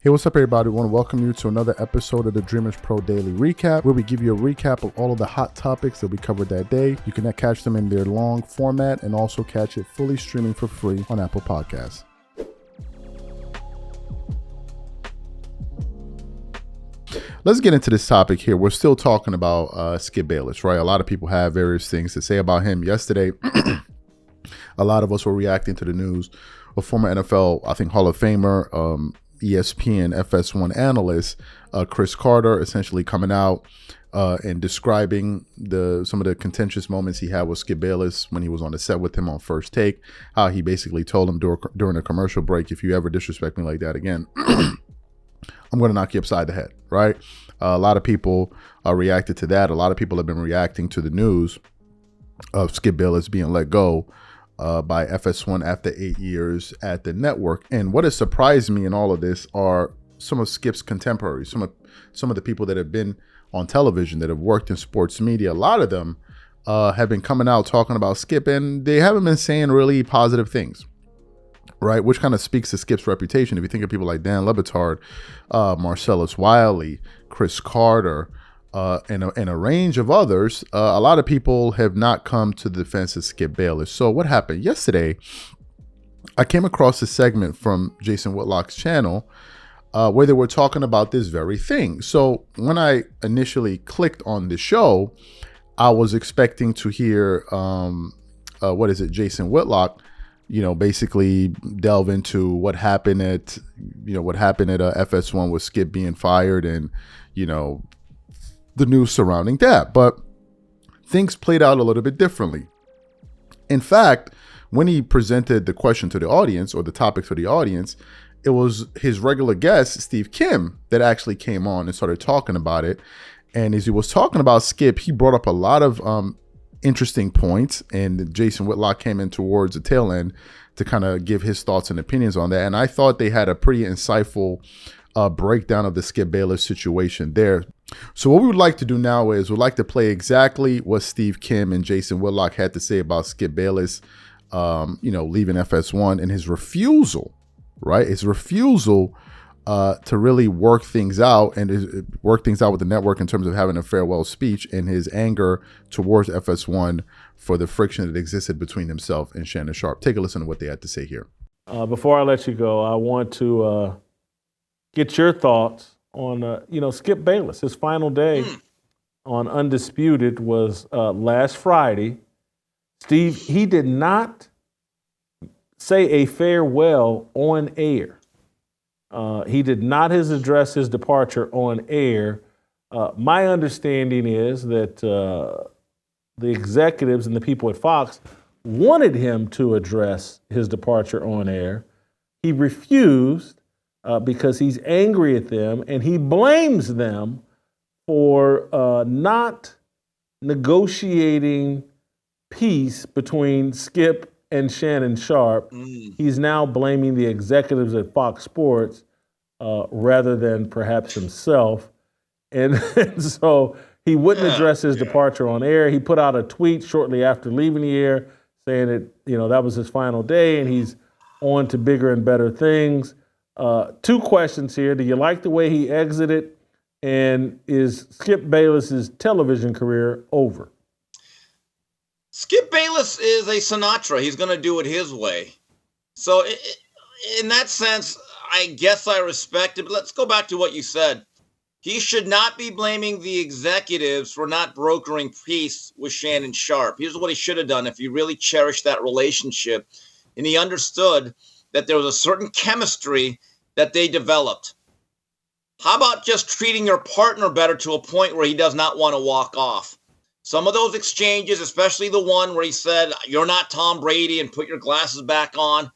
Hey, what's up, everybody? I want to welcome you to another episode of the Dreamerspro Daily Recap, where we give you a recap of all of the hot topics that we covered that day. You can catch them in their long format and also catch it fully streaming for free on Apple Podcasts. Let's get into this topic here. We're still talking about Skip Bayless, right? A lot of people have various things to say about him. Yesterday, a lot of us were reacting to the news. A former NFL, I think, Hall of Famer, ESPN FS1 analyst, Chris Carter, essentially coming out and describing some of the contentious moments he had with Skip Bayless when he was on the set with him on First Take, how he basically told him during a commercial break, if you ever disrespect me like that again, I'm going to knock you upside the head, right? A lot of people reacted to that. A lot of people have been reacting to the news of Skip Bayless being let go by FS1 after 8 years at the network. And what has surprised me in all of this are some of Skip's contemporaries, some of the people that have been on television, that have worked in sports media. A lot of them have been coming out talking about Skip, and they haven't been saying really positive things, right? Which kind of speaks to Skip's reputation. If you think of people like Dan Le Batard, Marcellus Wiley, Chris Carter, and a range of others, a lot of people have not come to the defense of Skip Bayless. So what happened yesterday, I came across a segment from Jason Whitlock's channel where they were talking about this very thing. So when I initially clicked on the show, I was expecting to hear, Jason Whitlock, basically delve into what happened at FS1 with Skip being fired and, the news surrounding that. But things played out a little bit differently. In fact, when he presented the question to the audience, or the topic to the audience, it was his regular guest, Steve Kim, that actually came on and started talking about it. And as he was talking about Skip, he brought up a lot of interesting points, and Jason Whitlock came in towards the tail end to kind of give his thoughts and opinions on that. And I thought they had a pretty insightful breakdown of the Skip Bayless situation there. So what we would like to do now is we'd like to play exactly what Steve Kim and Jason Whitlock had to say about Skip Bayless, leaving FS1, and his refusal, right? His refusal to really work things out with the network in terms of having a farewell speech, and his anger towards FS1 for the friction that existed between himself and Shannon Sharpe. Take a listen to what they had to say here. Before I let you go, I want to get your thoughts on, Skip Bayless. His final day on Undisputed was last Friday. Steve, he did not say a farewell on air. He did not address his departure on air. My understanding is that the executives and the people at Fox wanted him to address his departure on air. He refused because he's angry at them, and he blames them for not negotiating peace between Skip and Shannon Sharpe. He's now blaming the executives at Fox Sports rather than perhaps himself. And so he wouldn't address his departure on air. He put out a tweet shortly after leaving the air saying that, that was his final day and he's on to bigger and better things. Two questions here. Do you like the way he exited? And is Skip Bayless's television career over? Skip Bayless is a Sinatra. He's going to do it his way. So in that sense, I guess I respect it. But let's go back to what you said. He should not be blaming the executives for not brokering peace with Shannon Sharpe. Here's what he should have done if he really cherished that relationship and he understood that there was a certain chemistry that they developed. How about just treating your partner better to a point where he does not want to walk off? Some of those exchanges, especially the one where he said, "You're not Tom Brady," and put your glasses back on.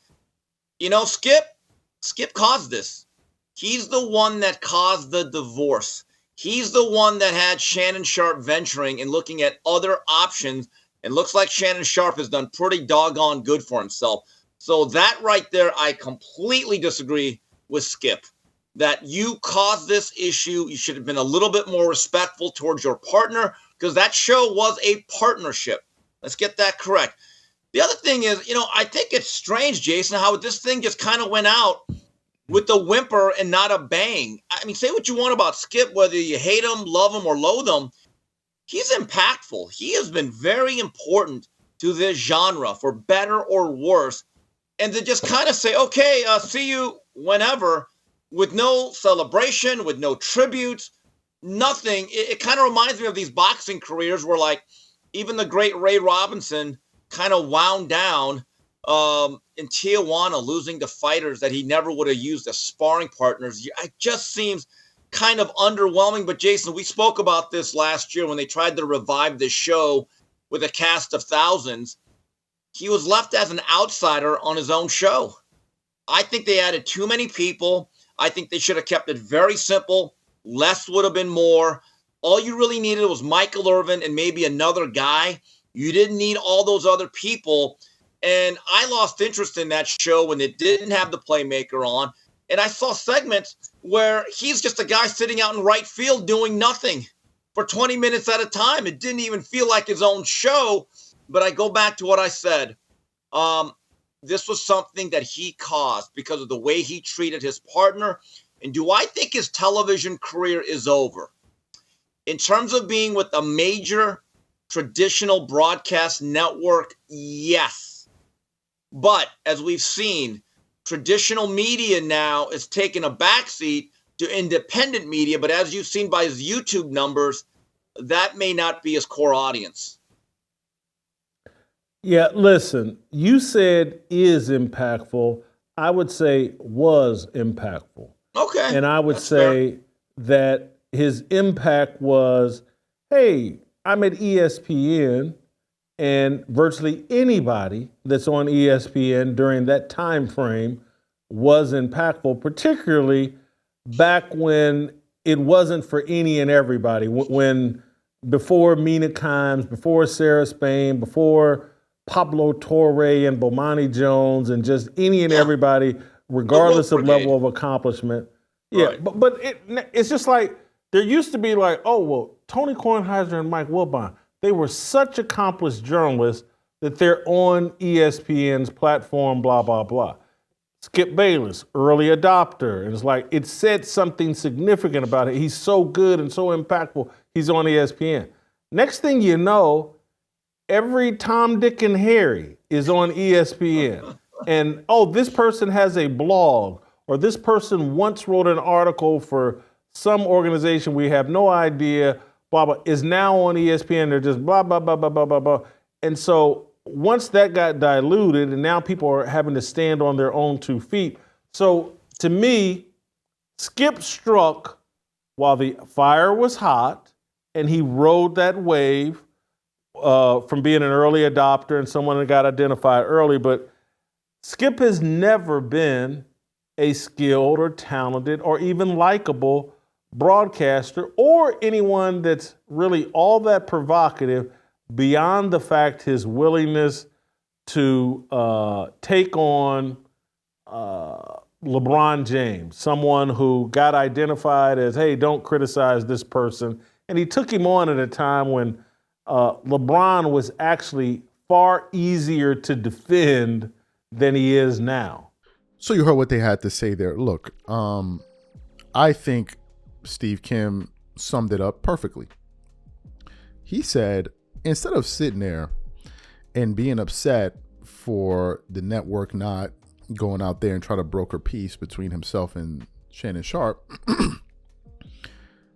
Skip caused this. He's the one that caused the divorce. He's the one that had Shannon Sharpe venturing and looking at other options. And looks like Shannon Sharpe has done pretty doggone good for himself. So that right there, I completely disagree with Skip. That you caused this issue. You should have been a little bit more respectful towards your partner, because that show was a partnership. Let's get that correct. The other thing is, I think it's strange, Jason, how this thing just kind of went out with a whimper and not a bang. I mean, say what you want about Skip, whether you hate him, love him, or loathe him. He's impactful. He has been very important to this genre, for better or worse. And to just kind of say, okay, see you whenever, with no celebration, with no tributes, nothing. It kind of reminds me of these boxing careers where, like, even the great Ray Robinson kind of wound down in Tijuana, losing to fighters that he never would have used as sparring partners. It just seems kind of underwhelming. But Jason, we spoke about this last year when they tried to revive this show with a cast of thousands. He was left as an outsider on his own show. I think they added too many people. I think they should have kept it very simple. Less would have been more. All you really needed was Michael Irvin and maybe another guy. You didn't need all those other people. And I lost interest in that show when it didn't have the playmaker on. And I saw segments where he's just a guy sitting out in right field doing nothing for 20 minutes at a time. It didn't even feel like his own show. But I go back to what I said. This was something that he caused because of the way he treated his partner. And do I think his television career is over? In terms of being with a major traditional broadcast network, yes. But as we've seen, traditional media now is taking a backseat to independent media. But as you've seen by his YouTube numbers, that may not be his core audience. Yeah, listen, you said is impactful. I would say was impactful. Okay. And I would say that his impact was, hey, I'm at ESPN, and virtually anybody that's on ESPN during that time frame was impactful, particularly back when it wasn't for any and everybody, when before Mina Kimes, before Sarah Spain, before Pablo Torre and Bomani Jones and just any and everybody, regardless of level of accomplishment. Yeah, right. but it's just like there used to be like, oh, well, Tony Kornheiser and Mike Wilbon, they were such accomplished journalists that they're on ESPN's platform, blah, blah, blah. Skip Bayless, early adopter. And it's like, it said something significant about it. He's so good and so impactful, he's on ESPN. Next thing you know, every Tom, Dick, and Harry is on ESPN. And, oh, this person has a blog, or this person once wrote an article for some organization we have no idea, blah, blah, is now on ESPN. They're just blah, blah, blah, blah, blah, blah, blah. And so once that got diluted, and now people are having to stand on their own 2 feet. So to me, Skip struck while the fire was hot, and he rode that wave from being an early adopter and someone that got identified early. But Skip has never been a skilled or talented or even likable broadcaster or anyone that's really all that provocative beyond the fact his willingness to take on LeBron James, someone who got identified as, hey, don't criticize this person. And he took him on at a time when LeBron was actually far easier to defend than he is now. So you heard what they had to say there. Look, I think Steve Kim summed it up perfectly. He said, instead of sitting there and being upset for the network not going out there and try to broker peace between himself and Shannon Sharpe,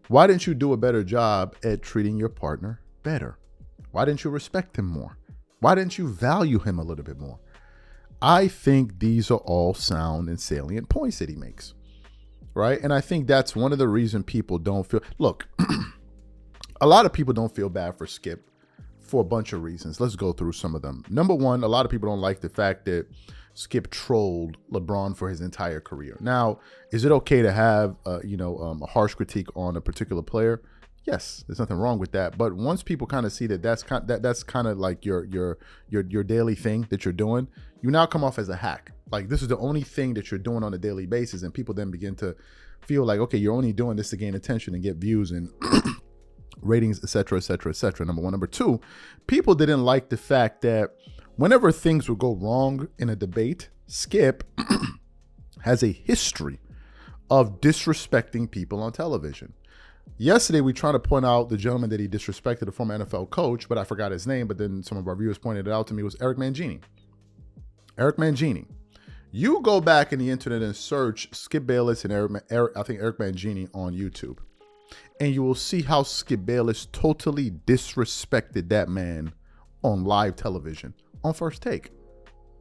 why didn't you do a better job at treating your partner better? Why didn't you respect him more? Why didn't you value him a little bit more? I think these are all sound and salient points that he makes, right? And I think that's one of the reasons people don't feel, look, a lot of people don't feel bad for Skip for a bunch of reasons. Let's go through some of them. Number one, a lot of people don't like the fact that Skip trolled LeBron for his entire career. Now, is it okay to have, a harsh critique on a particular player? Yes, there's nothing wrong with that. But once people kind of see that that's kind of like your daily thing that you're doing, you now come off as a hack. Like this is the only thing that you're doing on a daily basis, and people then begin to feel like, okay, you're only doing this to gain attention and get views and ratings, et cetera, et cetera, et cetera. Number one. Number two, people didn't like the fact that whenever things would go wrong in a debate, Skip has a history of disrespecting people on television. Yesterday, we tried to point out the gentleman that he disrespected, a former NFL coach, but I forgot his name. But then some of our viewers pointed it out to me. It was Eric Mangini. Eric Mangini. You go back in the internet and search Skip Bayless and Eric Mangini on YouTube, and you will see how Skip Bayless totally disrespected that man on live television on First Take.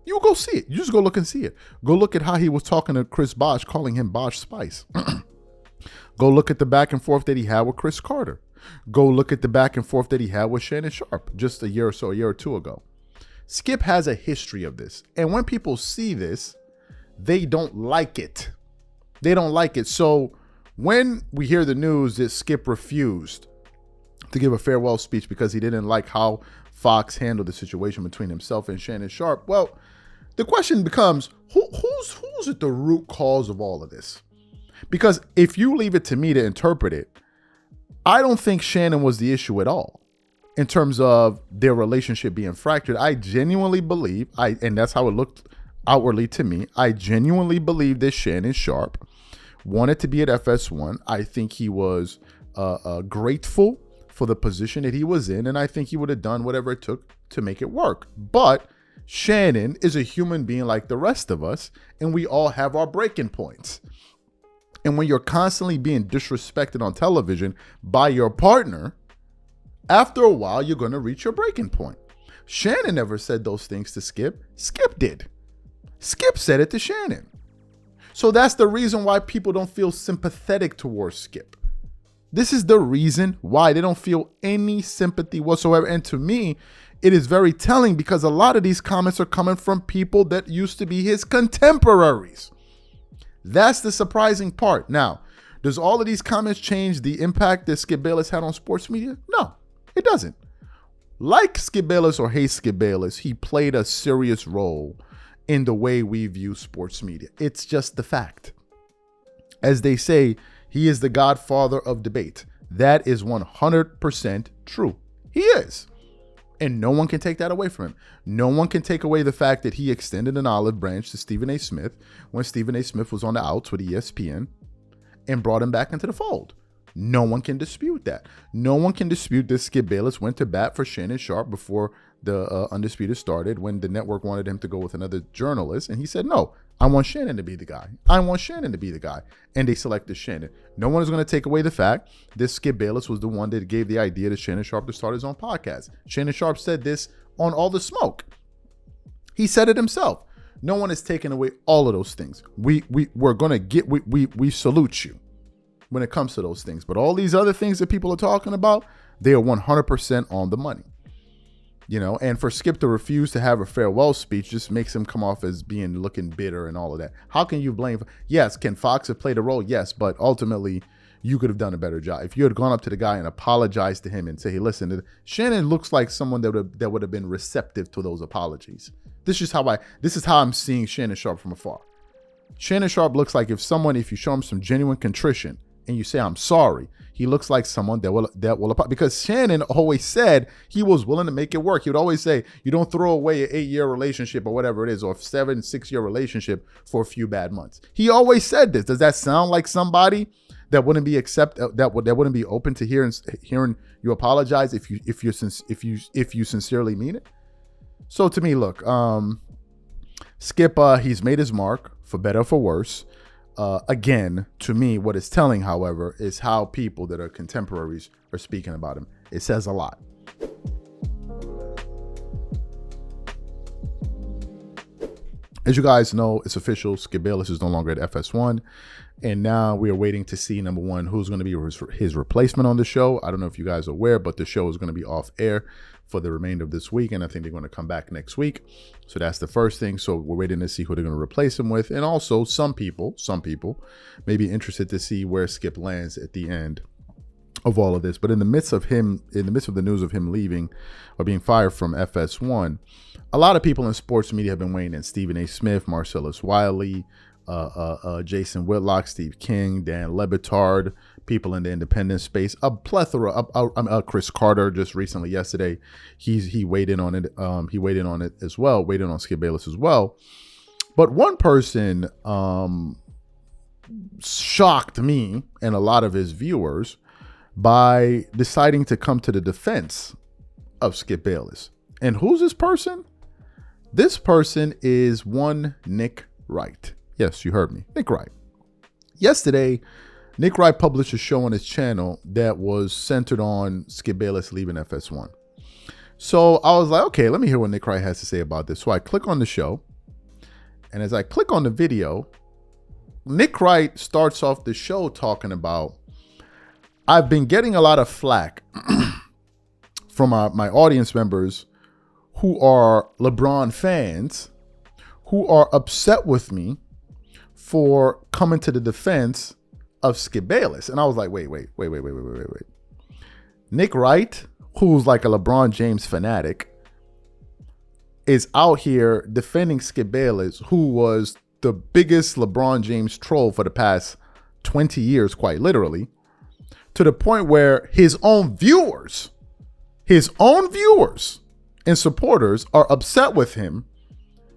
You go see it. You just go look and see it. Go look at how he was talking to Chris Bosh, calling him Bosh Spice. Go look at the back and forth that he had with Chris Carter. Go look at the back and forth that he had with Shannon Sharpe just a year or two ago. Skip has a history of this. And when people see this, they don't like it. They don't like it. So when we hear the news that Skip refused to give a farewell speech because he didn't like how Fox handled the situation between himself and Shannon Sharpe, well, the question becomes, who's at the root cause of all of this? Because if you leave it to me to interpret it, I don't think Shannon was the issue at all in terms of their relationship being fractured. I genuinely believe, and that's how it looked outwardly to me, I genuinely believe that Shannon Sharpe wanted to be at FS1. I think he was grateful for the position that he was in, and I think he would have done whatever it took to make it work. But Shannon is a human being like the rest of us, and we all have our breaking points. And when you're constantly being disrespected on television by your partner, after a while, you're going to reach your breaking point. Shannon never said those things to Skip. Skip did. Skip said it to Shannon. So that's the reason why people don't feel sympathetic towards Skip. This is the reason why they don't feel any sympathy whatsoever. And to me, it is very telling because a lot of these comments are coming from people that used to be his contemporaries. That's the surprising part. Now, does all of these comments change the impact that Skip Bayless had on sports media? No, it doesn't. Like Skip Bayless or hate Skip Bayless, he played a serious role in the way we view sports media. It's just the fact. As they say, he is the godfather of debate. That is 100% true. He is. And no one can take that away from him. No one can take away the fact that he extended an olive branch to Stephen A. Smith when Stephen A. Smith was on the outs with ESPN and brought him back into the fold. No one can dispute that. No one can dispute that Skip Bayless went to bat for Shannon Sharpe before the Undisputed started when the network wanted him to go with another journalist. And he said, no, I want Shannon to be the guy. I want Shannon to be the guy. And they selected Shannon. No one is going to take away the fact that Skip Bayless was the one that gave the idea to Shannon Sharpe to start his own podcast. Shannon Sharpe said this on All the Smoke. He said it himself. No one is taking away all of those things. We salute you when it comes to those things. But all these other things that people are talking about, they are 100% on the money. You know, and for Skip to refuse to have a farewell speech just makes him come off as looking bitter and all of that. How can you blame? Yes, can Fox have played a role? Yes, but ultimately you could have done a better job. If you had gone up to the guy and apologized to him and say, hey, listen, Shannon looks like someone that would have been receptive to those apologies. This is how I'm seeing Shannon Sharpe from afar. Shannon Sharpe looks like if you show him some genuine contrition and you say, I'm sorry, he looks like someone that will because Shannon always said he was willing to make it work. He would always say, you don't throw away an 8-year relationship or whatever it is, or a 7-6-year relationship for a few bad months. He always said this. Does that sound like somebody that wouldn't be wouldn't be open to hearing you apologize if you sincerely mean it? So to me, look, Skip, he's made his mark for better or for worse. Again, to me, what it's telling, however, is how people that are contemporaries are speaking about him. It says a lot. As you guys know, it's official. Skip Bayless is no longer at FS1. And now we are waiting to see, number one, who's going to be his replacement on the show. I don't know if you guys are aware, but the show is going to be off air for the remainder of this week. And I think they're going to come back next week. So that's the first thing. So we're waiting to see who they're going to replace him with. And also some people may be interested to see where Skip lands at the end of all of this. But in the midst of the news of him leaving or being fired from FS1, a lot of people in sports media have been weighing in. Stephen A. Smith, Marcellus Wiley, Jason Whitlock, Steve King, Dan Lebitard, people in the independent space, a plethora of Chris Carter just recently yesterday. He weighed in on it. He weighed in on it as well, weighed in on Skip Bayless as well. But one person shocked me and a lot of his viewers by deciding to come to the defense of Skip Bayless. And who's this person? This person is one Nick Wright. Yes, you heard me. Nick Wright. Yesterday, Nick Wright published a show on his channel that was centered on Skip Bayless leaving FS1. So I was like, okay, let me hear what Nick Wright has to say about this. So I click on the show. And as I click on the video, Nick Wright starts off the show talking about, I've been getting a lot of flack from my audience members who are LeBron fans who are upset with me for coming to the defense of Skip Bayless. And I was like, wait. Nick Wright, who's like a LeBron James fanatic, is out here defending Skip Bayless, who was the biggest LeBron James troll for the past 20 years, quite literally, to the point where his own viewers and supporters are upset with him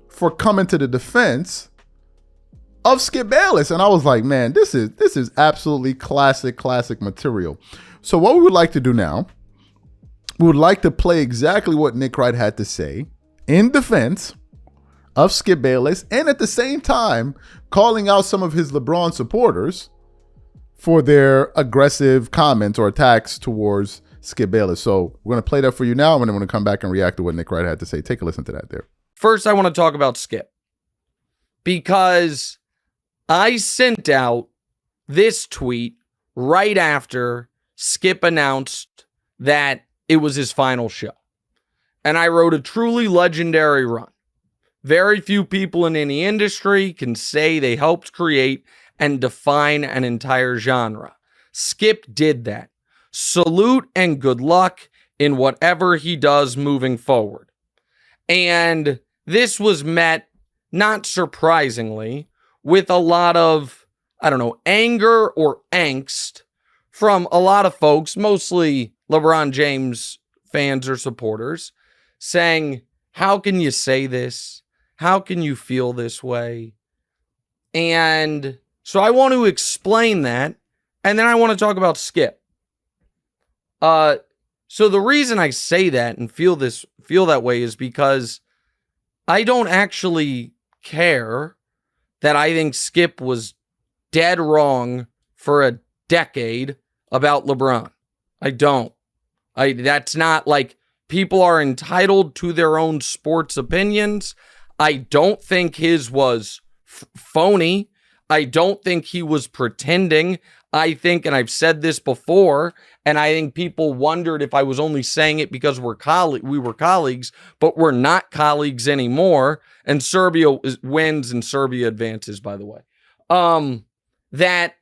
for coming to the defense of Skip Bayless. And I was like, man, this is absolutely classic material. So what we would like to do now, we would like to play exactly what Nick Wright had to say in defense of Skip Bayless, and at the same time calling out some of his LeBron supporters for their aggressive comments or attacks towards Skip Bayless. So we're going to play that for you now, and then we're going to come back and react to what Nick Wright had to say. Take a listen to that there. First, I want to talk about Skip, because I sent out this tweet right after Skip announced that it was his final show. And I wrote a truly legendary run. Very few people in any industry can say they helped create and define an entire genre. Skip did that. Salute and good luck in whatever he does moving forward. And this was met, not surprisingly, with a lot of, anger or angst from a lot of folks, mostly LeBron James fans or supporters, saying, how can you say this? How can you feel this way? And so I want to explain that, and then I want to talk about Skip. So the reason I say that and feel that way is because I don't actually care that I think Skip was dead wrong for a decade about LeBron. I don't. That's not like, people are entitled to their own sports opinions. I don't think his was phony. I don't think he was pretending. I think, and I've said this before, and I think people wondered if I was only saying it because we were colleagues, but we're not colleagues anymore. And Serbia wins and Serbia advances, by the way. That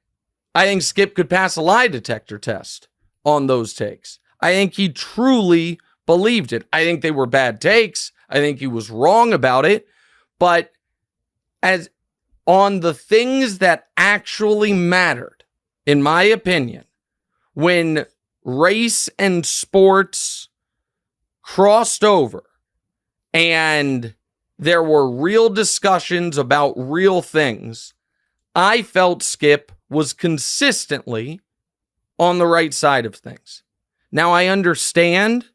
I think Skip could pass a lie detector test on those takes. I think he truly believed it. I think they were bad takes. I think he was wrong about it. But as on the things that actually mattered, in my opinion, when race and sports crossed over and there were real discussions about real things, I felt Skip was consistently on the right side of things. Now, I understand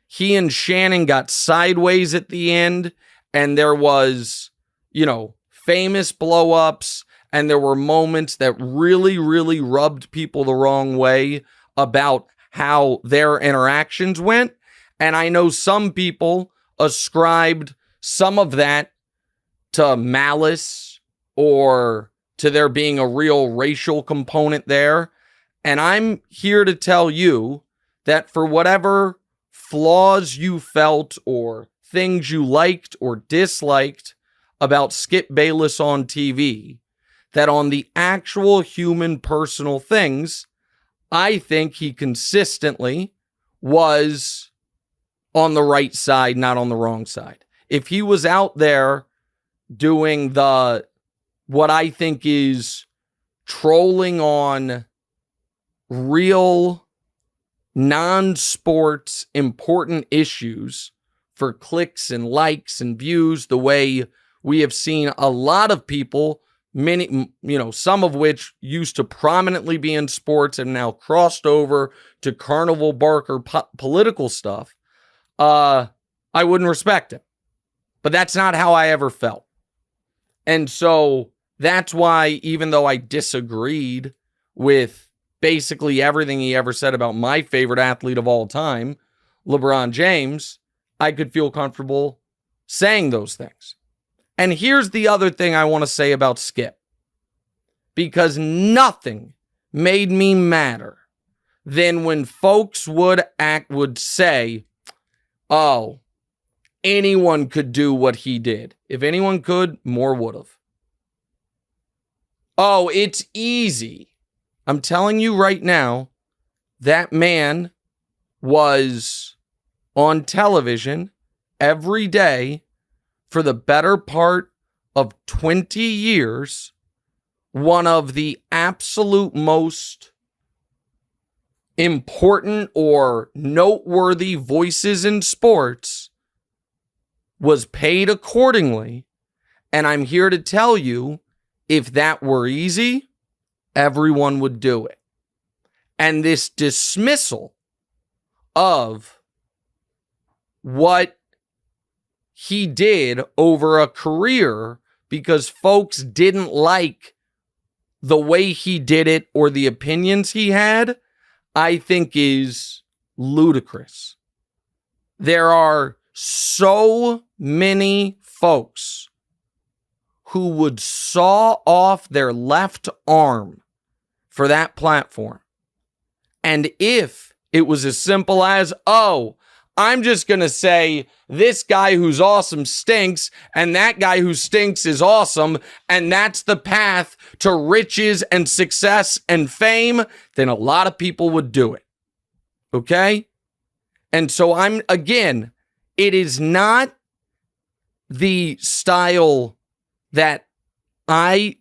he and Shannon got sideways at the end, and there was, famous blow-ups, and there were moments that really, really rubbed people the wrong way about how their interactions went. And I know some people ascribed some of that to malice or to there being a real racial component there. And I'm here to tell you that for whatever flaws you felt or things you liked or disliked about Skip Bayless on TV, that on the actual human personal things, I think he consistently was on the right side, not on the wrong side. If he was out there doing what I think is trolling on real non-sports important issues for clicks and likes and views, the way We have seen a lot of people, many, some of which used to prominently be in sports and now crossed over to carnival barker political stuff. I wouldn't respect it. But that's not how I ever felt. And so that's why, even though I disagreed with basically everything he ever said about my favorite athlete of all time, LeBron James, I could feel comfortable saying those things. And here's the other thing I want to say about Skip. Because nothing made me madder than when folks would say, oh, anyone could do what he did. If anyone could, more would have. Oh, it's easy. I'm telling you right now, that man was on television every day for the better part of 20 years, one of the absolute most important or noteworthy voices in sports, was paid accordingly. And I'm here to tell you, if that were easy, everyone would do it. And this dismissal of what he did over a career because folks didn't like the way he did it or the opinions he had, I think is ludicrous. There are so many folks who would saw off their left arm for that platform. And if it was as simple as, oh, I'm just going to say this guy who's awesome stinks and that guy who stinks is awesome, and that's the path to riches and success and fame, then a lot of people would do it. Okay? And so it is not the style that I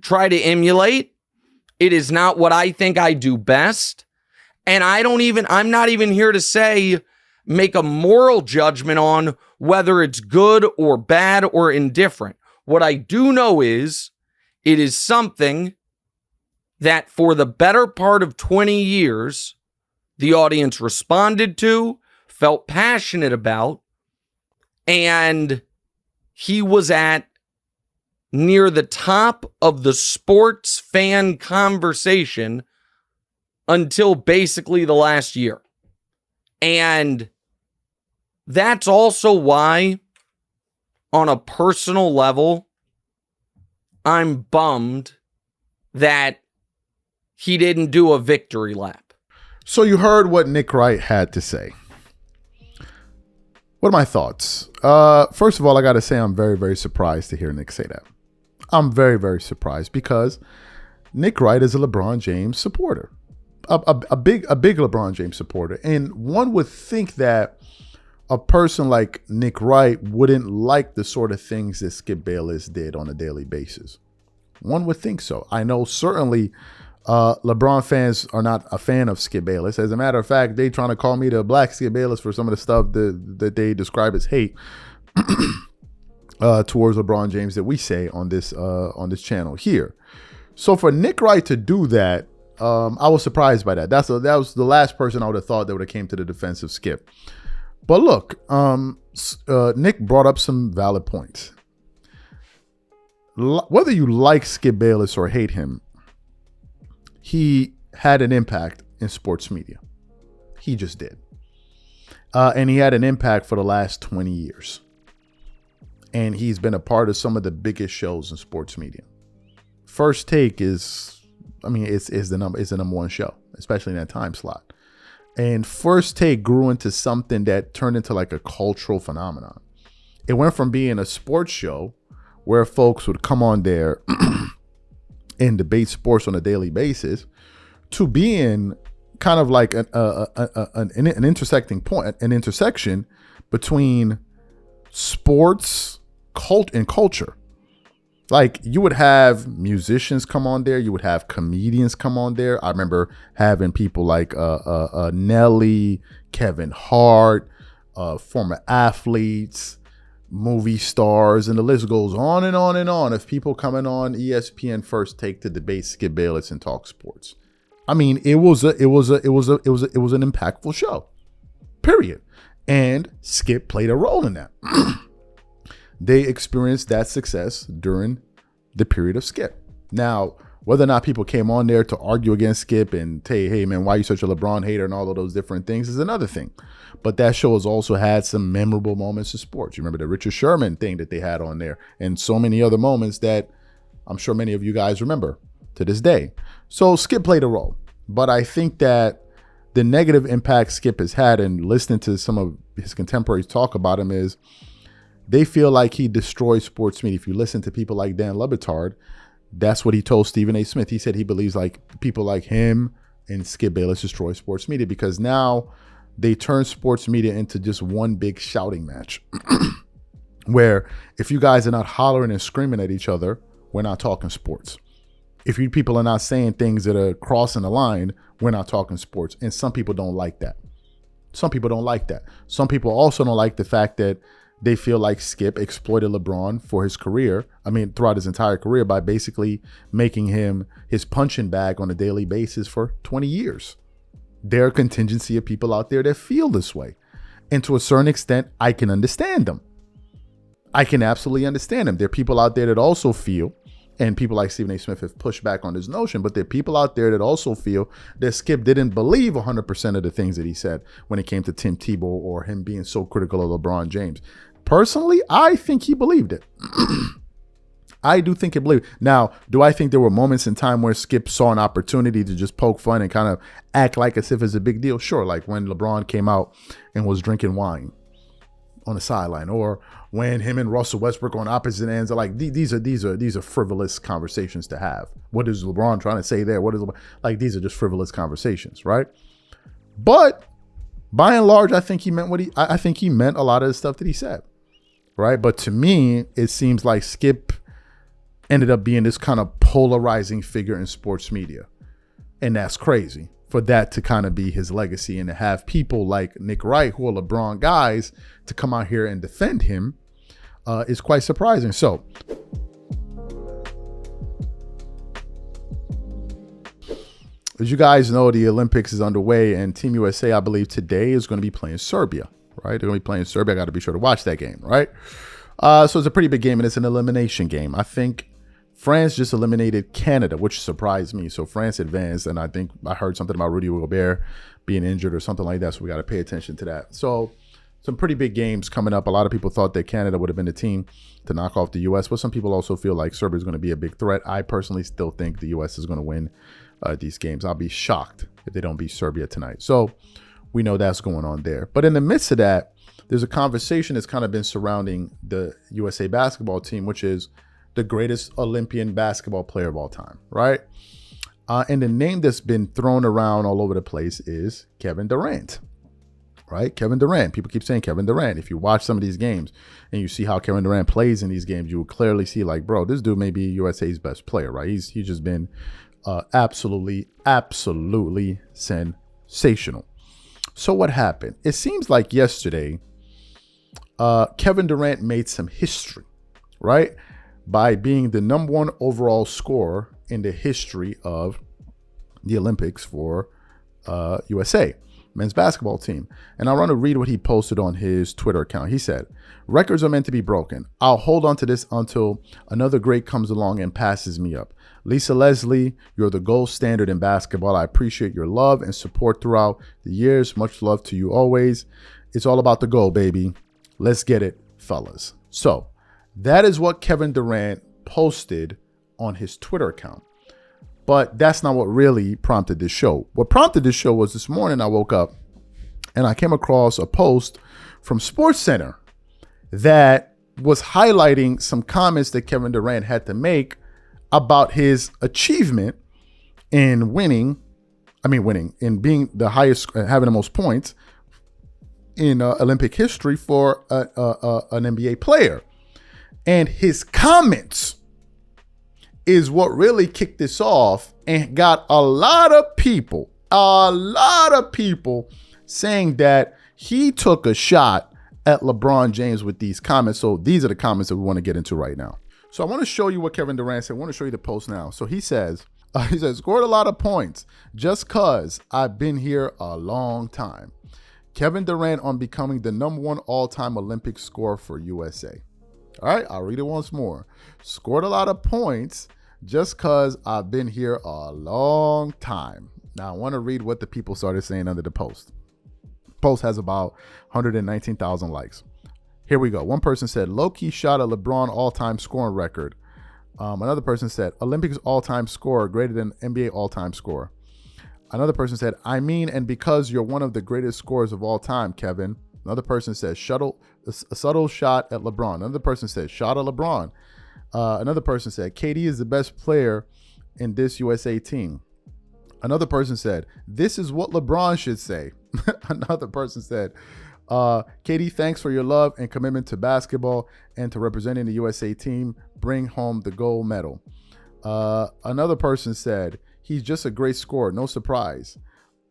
try to emulate. It is not what I think I do best. And I'm not even here to say, make a moral judgment on whether it's good or bad or indifferent. What I do know is it is something that for the better part of 20 years, the audience responded to, felt passionate about, and he was at near the top of the sports fan conversation until basically the last year. And that's also why, on a personal level, I'm bummed that he didn't do a victory lap. So you heard what Nick Wright had to say. What are my thoughts? First of all, I got to say I'm very, very surprised to hear Nick say that. I'm very, very surprised because Nick Wright is a LeBron James supporter, a big LeBron James supporter. And one would think that a person like Nick Wright wouldn't like the sort of things that Skip Bayless did on a daily basis. One would think so. I know certainly LeBron fans are not a fan of Skip Bayless. As a matter of fact, they trying to call me the black Skip Bayless for some of the stuff that they describe as hate towards LeBron James that we say on this channel here. So for Nick Wright to do that, I was surprised by that. That was the last person I would have thought that would have came to the defense of Skip. But look, Nick brought up some valid points. Whether you like Skip Bayless or hate him, he had an impact in sports media. He just did. And he had an impact for the last 20 years. And he's been a part of some of the biggest shows in sports media. First Take is the number one show, especially in that time slot. And First Take grew into something that turned into like a cultural phenomenon. It went from being a sports show where folks would come on there and debate sports on a daily basis to being kind of like an intersecting point, an intersection between sports, and culture. Like, you would have musicians come on there. You would have comedians come on there. I remember having people like Nelly, Kevin Hart, former athletes, movie stars, and the list goes on and on and on of people coming on ESPN First Take to debate Skip Bayless and talk sports. I mean, it was an impactful show, period. And Skip played a role in that. They experienced that success during the period of Skip. Now, whether or not people came on there to argue against Skip and say, hey, man, why are you such a LeBron hater and all of those different things is another thing. But that show has also had some memorable moments of sports. You remember the Richard Sherman thing that they had on there and so many other moments that I'm sure many of you guys remember to this day. So Skip played a role. But I think that the negative impact Skip has had, and listening to some of his contemporaries talk about him, is they feel like he destroys sports media. If you listen to people like Dan Le Batard, that's what he told Stephen A. Smith. He said he believes like people like him and Skip Bayless destroy sports media because now they turn sports media into just one big shouting match where if you guys are not hollering and screaming at each other, we're not talking sports. If you people are not saying things that are crossing the line, we're not talking sports. And some people don't like that. Some people don't like that. Some people also don't like the fact that they feel like Skip exploited LeBron for his career. I mean, throughout his entire career by basically making him his punching bag on a daily basis for 20 years. There are a contingency of people out there that feel this way. And to a certain extent, I can understand them. I can absolutely understand them. There are people out there that also feel, and people like Stephen A. Smith have pushed back on this notion, but there are people out there that also feel that Skip didn't believe 100% of the things that he said when it came to Tim Tebow or him being so critical of LeBron James. Personally, I think he believed it. I do think he believed it. Now, do I think there were moments in time where Skip saw an opportunity to just poke fun and kind of act like as if it's a big deal? Sure, like when LeBron came out and was drinking wine on the sideline, or when him and Russell Westbrook on opposite ends are like, these are frivolous conversations to have. What is LeBron trying to say there? What is like, these are just frivolous conversations, right? But by and large, I think he meant I think he meant a lot of the stuff that he said, right? But to me, it seems like Skip ended up being this kind of polarizing figure in sports media, and that's crazy for that to kind of be his legacy, and to have people like Nick Wright, who are LeBron guys, to come out here and defend him is quite surprising. So as you guys know, the Olympics is underway, and Team USA, I believe today, is going to be playing Serbia, right? They're going to be playing Serbia. I got to be sure to watch that game, right? So it's a pretty big game, and it's an elimination game. I think France just eliminated Canada, which surprised me. So France advanced, and I think I heard something about Rudy Gobert being injured or something like that, so we got to pay attention to that. So some pretty big games coming up. A lot of people thought that Canada would have been the team to knock off the U.S., but some people also feel like Serbia is going to be a big threat. I personally still think the U.S. is going to win these games. I'll be shocked if they don't beat Serbia tonight. So we know that's going on there. But in the midst of that, there's a conversation that's kind of been surrounding the USA basketball team, which is the greatest Olympian basketball player of all time, right? And the name that's been thrown around all over the place is Kevin Durant, right? Kevin Durant. People keep saying Kevin Durant. If you watch some of these games and you see how Kevin Durant plays in these games, you will clearly see like, bro, this dude may be USA's best player, right? He's just been absolutely sensational. So what happened? It seems like yesterday, Kevin Durant made some history, right? By being the #1 overall scorer in the history of the Olympics for USA men's basketball team. And I want to read what he posted on his Twitter account. He said, "Records are meant to be broken. I'll hold on to this until another great comes along and passes me up. Lisa Leslie, you're the gold standard in basketball. I appreciate your love and support throughout the years. Much love to you always. It's all about the goal, baby. Let's get it, fellas." So that is what Kevin Durant posted on his Twitter account. But that's not what really prompted this show. What prompted this show was this morning I woke up and I came across a post from SportsCenter that was highlighting some comments that Kevin Durant had to make about his achievement in in being the highest, having the most points in Olympic history for an NBA player. And his comments is what really kicked this off and got a lot of people saying that he took a shot at LeBron James with these comments. So these are the comments that we want to get into right now. So I want to show you what Kevin Durant said. I want to show you the post now. So he says, scored a lot of points just cause I've been here a long time. Kevin Durant on becoming the #1 all-time Olympic scorer for USA. All right, I'll read it once more. Scored a lot of points just cause I've been here a long time. Now I want to read what the people started saying under the post. Post has about 119,000 likes. Here we go. One person said, low-key shot a LeBron all-time scoring record. Another person said, Olympics all-time scorer greater than NBA all-time scorer. Another person said, I mean, and because you're one of the greatest scorers of all time, Kevin. Another person said, a subtle shot at LeBron. Another person said, shot at LeBron. Another person said, KD is the best player in this USA team. Another person said, this is what LeBron should say. Another person said, KD, thanks for your love and commitment to basketball and to representing the USA team. Bring home the gold medal. Another person said, he's just a great scorer. No surprise.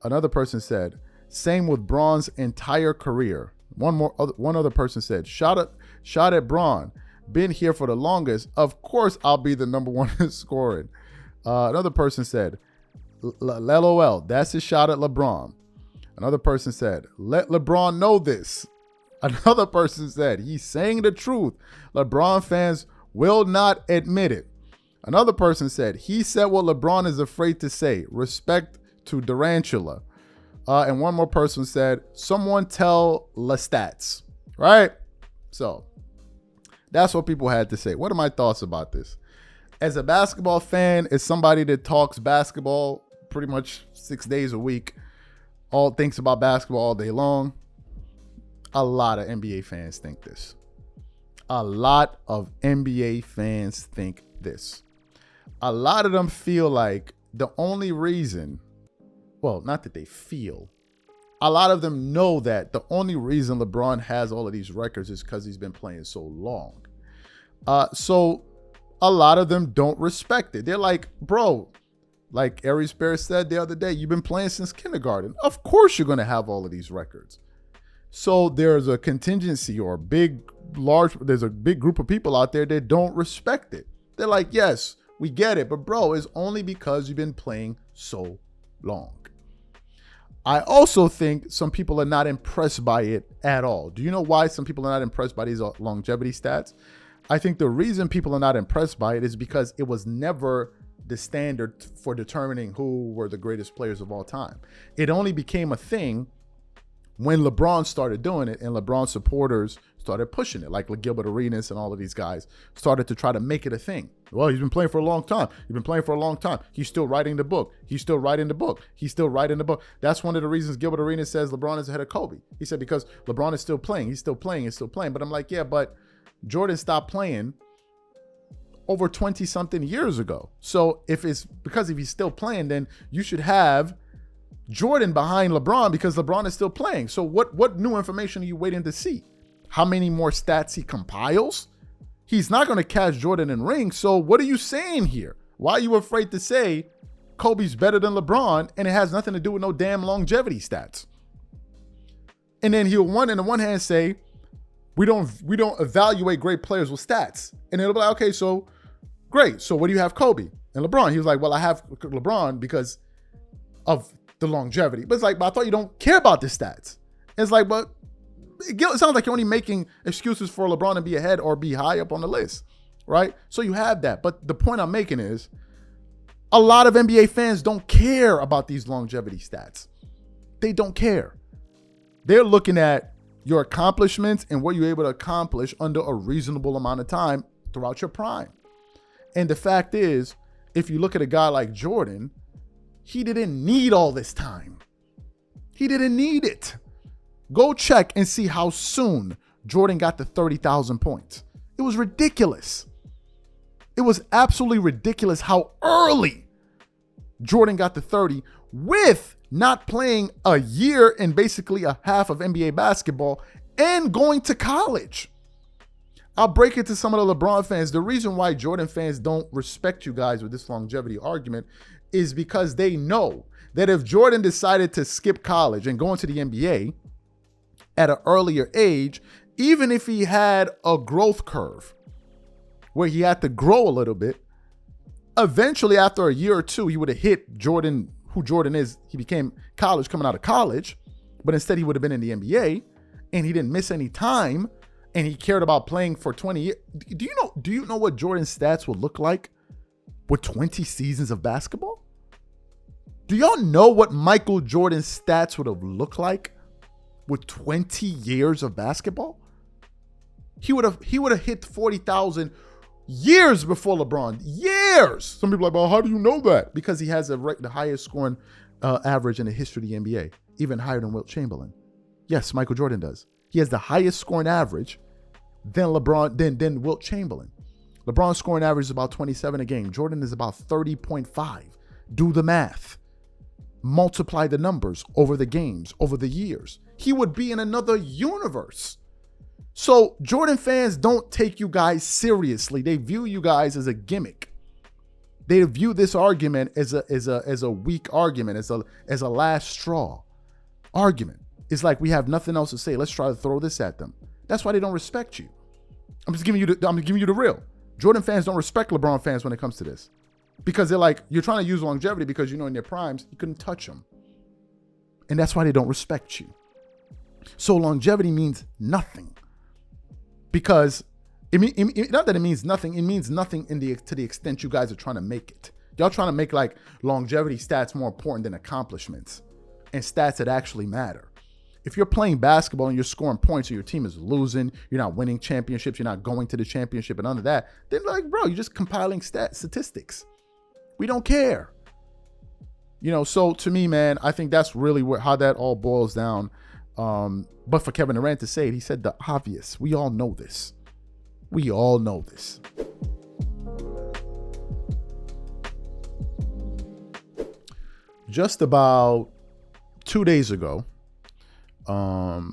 Another person said, same with Bron's entire career. One other person said, shot at Bron. Been here for the longest. Of course, I'll be the #1 in scoring. Another person said, LOL, that's his shot at LeBron. Another person said, let LeBron know this. Another person said, he's saying the truth. LeBron fans will not admit it. Another person said, he said what LeBron is afraid to say. Respect to Durantula. And one more person said, someone tell Lestats. Right? So that's what people had to say. What are my thoughts about this? As a basketball fan, as somebody that talks basketball pretty much 6 days a week, all thinks about basketball all day long, a lot of NBA fans think this. A lot of NBA fans think this. A lot of them feel like the only reason, well, not that they feel, a lot of them know that the only reason LeBron has all of these records is because he's been playing so long. So a lot of them don't respect it. They're like, bro, like Ari Spears said the other day, you've been playing since kindergarten. Of course you're going to have all of these records. So there's a contingency or there's a big group of people out there that don't respect it. They're like, yes, we get it, but bro, it's only because you've been playing so long. I also think some people are not impressed by it at all. Do you know why some people are not impressed by these longevity stats? I think the reason people are not impressed by it is because it was never the standard for determining who were the greatest players of all time. It only became a thing when LeBron started doing it and LeBron supporters started pushing it, like Gilbert Arenas and all of these guys started to try to make it a thing. Well, he's been playing for a long time. He's been playing for a long time. He's still writing the book. He's still writing the book. He's still writing the book. That's one of the reasons Gilbert Arenas says LeBron is ahead of Kobe. He said because LeBron is still playing. He's still playing. He's still playing. But I'm like, yeah, but Jordan stopped playing over 20-something years ago. So if he's still playing, then you should have Jordan behind LeBron because LeBron is still playing. So what new information are you waiting to see? How many more stats he compiles? He's not going to catch Jordan in rings. So what are you saying here? Why are you afraid to say Kobe's better than LeBron and it has nothing to do with no damn longevity stats? And then he'll on the one hand say, we don't evaluate great players with stats. And it'll be like, okay, so great. So what do you have Kobe and LeBron? He was like, well, I have LeBron because of the longevity. But it's like, but I thought you don't care about the stats. It's like, but it sounds like you're only making excuses for LeBron to be ahead or be high up on the list, right? So you have that. But the point I'm making is a lot of NBA fans don't care about these longevity stats. They don't care. They're looking at your accomplishments and what you're able to accomplish under a reasonable amount of time throughout your prime. And the fact is, if you look at a guy like Jordan, he didn't need all this time. He didn't need it. Go check and see how soon Jordan got to 30,000 points. It was ridiculous. It was absolutely ridiculous how early Jordan got to 30 with not playing a year and basically a half of NBA basketball and going to college. I'll break it to some of the LeBron fans. The reason why Jordan fans don't respect you guys with this longevity argument is because they know that if Jordan decided to skip college and go into the NBA at an earlier age even if he had a growth curve where he had to grow a little bit, eventually after a year or two, he would have hit Jordan, who Jordan is. He became college coming out of college, but instead he would have been in the NBA, and he didn't miss any time, and he cared about playing for 20 years. Do you know what Jordan's stats would look like with 20 seasons of basketball? Do y'all know what Michael Jordan's stats would have looked like with 20 years of basketball? He would have hit 40,000 years before LeBron. Years. Some people are like, well, how do you know that? Because he has the highest scoring average in the history of the NBA, even higher than Wilt Chamberlain. Yes, Michael Jordan does. He has the highest scoring average than LeBron, than Wilt Chamberlain. LeBron's scoring average is about 27 a game. Jordan is about 30.5. Do the math. Multiply the numbers over the games, over the years. He would be in another universe. So Jordan fans don't take you guys seriously. They view you guys as a gimmick. They view this argument as a weak argument, as a last straw argument. It's like we have nothing else to say. Let's try to throw this at them. That's why they don't respect you. I'm giving you the real. Jordan fans don't respect LeBron fans when it comes to this, because they're like, you're trying to use longevity because in their primes you couldn't touch them, and that's why they don't respect you. So longevity means nothing. Because not that it means nothing, it means nothing to the extent you guys are trying to make it. Y'all trying to make like longevity stats more important than accomplishments and stats that actually matter. If you're playing basketball and you're scoring points or your team is losing, you're not winning championships, you're not going to the championship and none of that, then like, bro, you're just compiling statistics. We don't care. So to me, man, I think that's really how that all boils down. But for Kevin Durant to say it, he said the obvious. We all know this. We all know this. Just about 2 days ago, Noah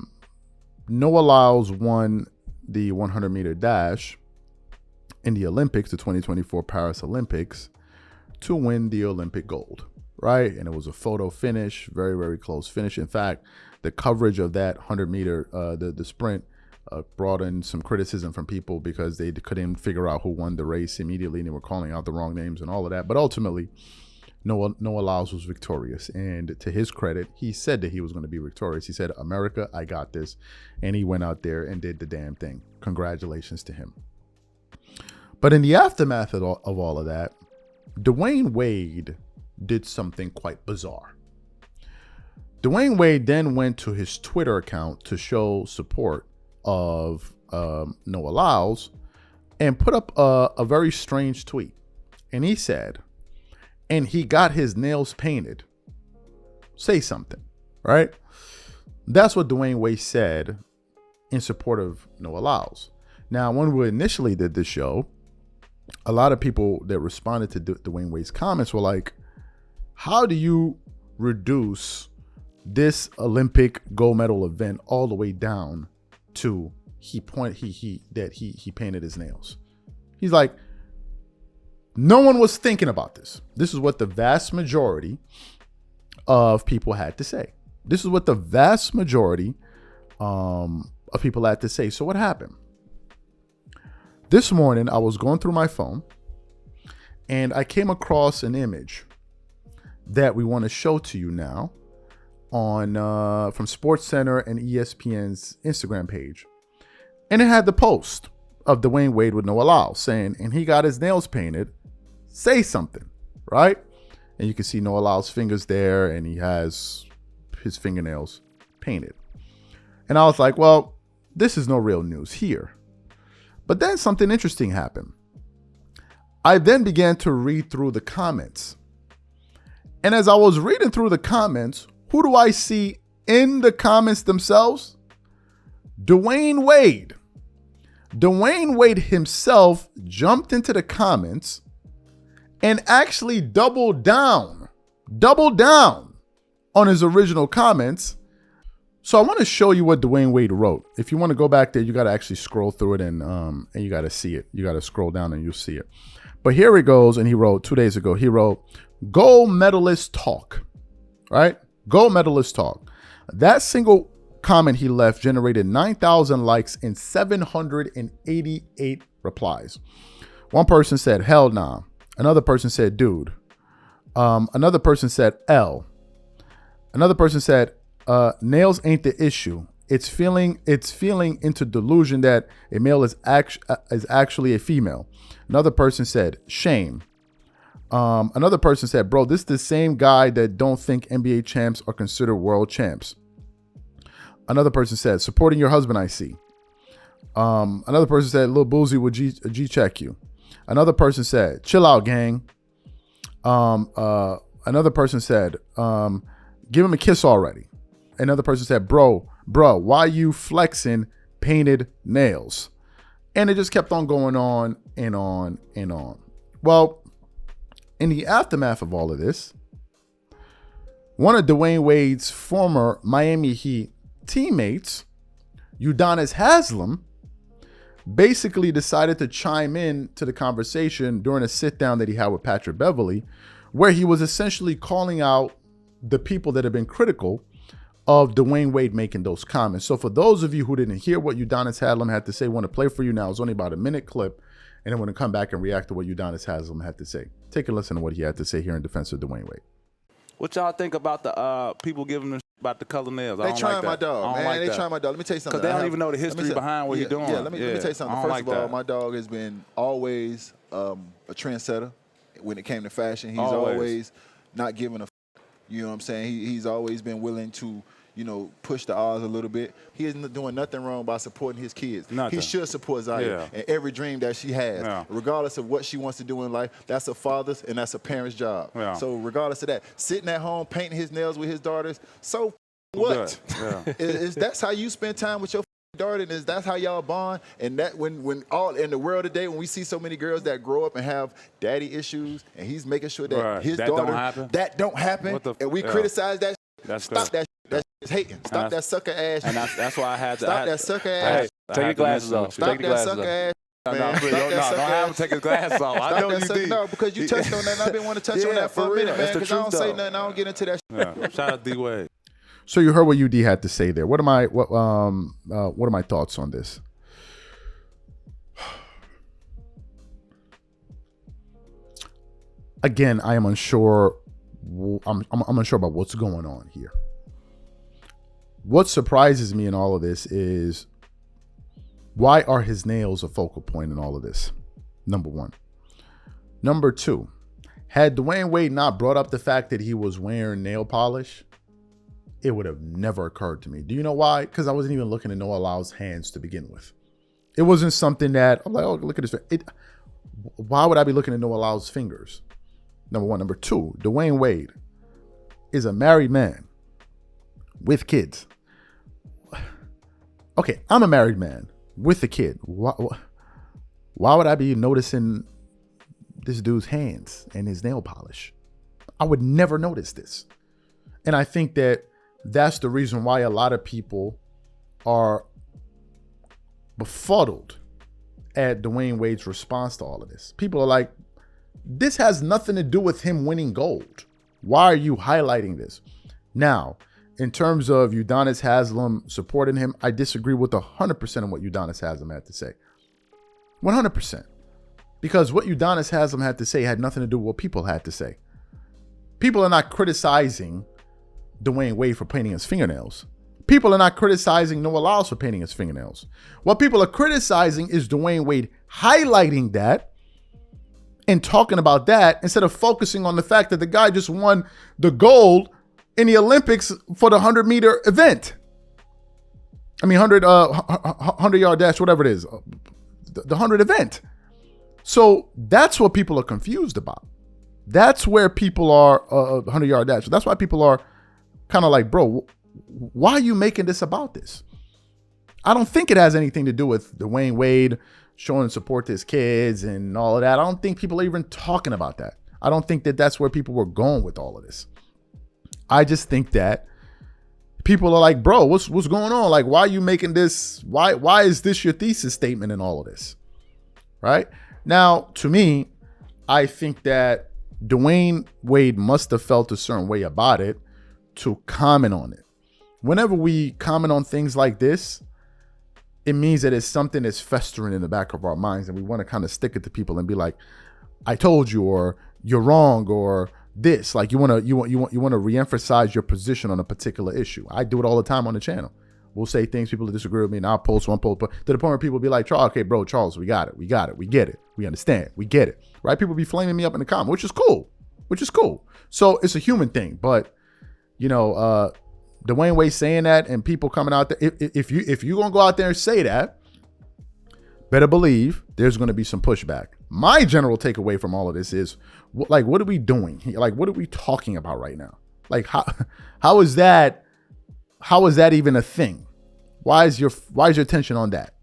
Lyles won the 100-meter dash in the Olympics, the 2024 Paris Olympics, to win the Olympic gold, right? And it was a photo finish, very, very close finish. In fact, the coverage of that 100-meter, the sprint, brought in some criticism from people because they couldn't figure out who won the race immediately, and they were calling out the wrong names and all of that. But ultimately, Noah Lyles was victorious. And to his credit, he said that he was going to be victorious. He said, America, I got this. And he went out there and did the damn thing. Congratulations to him. But in the aftermath of all of that, Dwayne Wade did something quite bizarre. Dwayne Wade then went to his Twitter account to show support of Noah Lyles and put up a very strange tweet. And he said, and he got his nails painted. Say something, right? That's what Dwayne Wade said in support of Noah Lyles. Now, when we initially did this show, a lot of people that responded to Dwayne Wade's comments were like, how do you reduce this Olympic gold medal event all the way down to he painted his nails? He's like, no one was thinking about this. This is what the vast majority of people had to say. This is what the vast majority of people had to say. So what happened? This morning, I was going through my phone and I came across an image that we want to show to you now on from SportsCenter and ESPN's Instagram page. And it had the post of Dwayne Wade with Noah Lyles saying, and he got his nails painted. Say something, right? And you can see Noah Lyles' fingers there, and he has his fingernails painted. And I was like, well, this is no real news here. But then something interesting happened. I then began to read through the comments. And as I was reading through the comments, who do I see in the comments themselves? Dwayne Wade. Dwayne Wade himself jumped into the comments and actually doubled down on his original comments. So I want to show you what Dwayne Wade wrote. If you want to go back there, you got to actually scroll through it and you got to see it. You got to scroll down and you'll see it. But here it goes. And he wrote 2 days ago, he wrote, gold medalist talk, right? Gold medalist talk. That single comment he left generated 9,000 likes and 788 replies. One person said, hell nah. Another person said, dude. Another person said, L. Another person said, nails ain't the issue. It's feeling into delusion that a male is actually a female. Another person said, shame. Another person said, bro, this is the same guy that don't think NBA champs are considered world champs. Another person said, supporting your husband, I see. Another person said, Lil Boozy would G check you. Another person said, chill out, gang. Another person said, give him a kiss already. Another person said, bro, why you flexing painted nails? And it just kept on going on and on and on. Well, in the aftermath of all of this, one of Dwayne Wade's former Miami Heat teammates, Udonis Haslem, basically decided to chime in to the conversation during a sit down that he had with Patrick Beverley, where he was essentially calling out the people that have been critical of Dwayne Wade making those comments. So for those of you who didn't hear what Udonis Haslem had to say, I want to play for you now. It's only about a minute clip, and then we're going to come back and react to what Udonis Haslem had to say. Take a listen to what he had to say here in defense of Dwayne Wade. What y'all think about the people giving them about the color nails? They trying my dog, man. They trying my dog. Let me tell you something. Because they don't even know the history behind what he's doing. Yeah, let me tell you something. First of all, my dog has been always a trendsetter when it came to fashion. He's always not giving a you know what I'm saying? He's always been willing to, push the odds a little bit. He isn't doing nothing wrong by supporting his kids. Nothing. He should support Zaya and every dream that she has, regardless of what she wants to do in life. That's a father's and that's a parent's job. So regardless of that, sitting at home painting his nails with his daughters, so what? Is that's how you spend time with your daughter, and that's how y'all bond? And that when all in the world today, when we see so many girls that grow up and have daddy issues, and he's making sure that his daughter that don't happen, and we criticize that. Stop that. That's hating. Stop that sucker ass. And that's why I had to stop that sucker ass. Take your glasses off. Stop that sucker ass. No, don't have him take his glasses off. I know you did. No, because you touched on that, and I've been wanting to touch on that for a minute, man. Because I don't say nothing. I don't get into that. Shout out D Wade. So you heard what UD had to say there. What are my thoughts on this? Again, I am unsure. I'm unsure about what's going on here. What surprises me in all of this is, why are his nails a focal point in all of this? Number one. Number two, had Dwayne Wade not brought up the fact that he was wearing nail polish, it would have never occurred to me. Do you know why? Because I wasn't even looking at Noah Lyles' hands to begin with. It wasn't something that I'm like, oh, look at his. Why would I be looking at Noah Lyles' fingers? Number one. Number two, Dwayne Wade is a married man with kids. Okay, I'm a married man with a kid. Why would I be noticing this dude's hands and his nail polish? I would never notice this. And I think that that's the reason why a lot of people are befuddled at Dwayne Wade's response to all of this. People are like, this has nothing to do with him winning gold. Why are you highlighting this? Now, in terms of Udonis Haslem supporting him, I disagree with 100% of what Udonis Haslem had to say. 100%. Because what Udonis Haslem had to say had nothing to do with what people had to say. People are not criticizing Dwayne Wade for painting his fingernails. People are not criticizing Noah Lyles for painting his fingernails. What people are criticizing is Dwayne Wade highlighting that and talking about that instead of focusing on the fact that the guy just won the gold in the Olympics for the 100-meter event. I mean, 100-yard dash, whatever it is, the 100 event. So that's what people are confused about. That's where people are, 100-yard dash. That's why people are kind of like, bro, why are you making this about this? I don't think it has anything to do with Dwayne Wade showing support to his kids and all of that. I don't think people are even talking about that. I don't think that that's where people were going with all of this. I just think that people are like, bro, what's going on? Like, why are you making this? Why is this your thesis statement in all of this? Right? Now, to me, I think that Dwayne Wade must have felt a certain way about it to comment on it. whenever we comment on things like this, it means that it's something that's festering in the back of our minds, and we want to kind of stick it to people and be like, I told you, or you're wrong, or this. Like you want to reemphasize your position on a particular issue. I do it all the time on the channel. We'll say things, people disagree with me, and I'll post one post, but to the point where people be like, Charles, okay, bro, Charles, we got it, we get it, we understand, we get it, right? People be flaming me up in the comment, which is cool. So it's a human thing, but you know, Dwayne Wade saying that, and people coming out there, if you're gonna go out there and say that, better believe there's gonna be some pushback. My general takeaway from all of this is, like, what are we doing? Like, what are we talking about right now? Like, how is that even a thing? Why is your attention on that?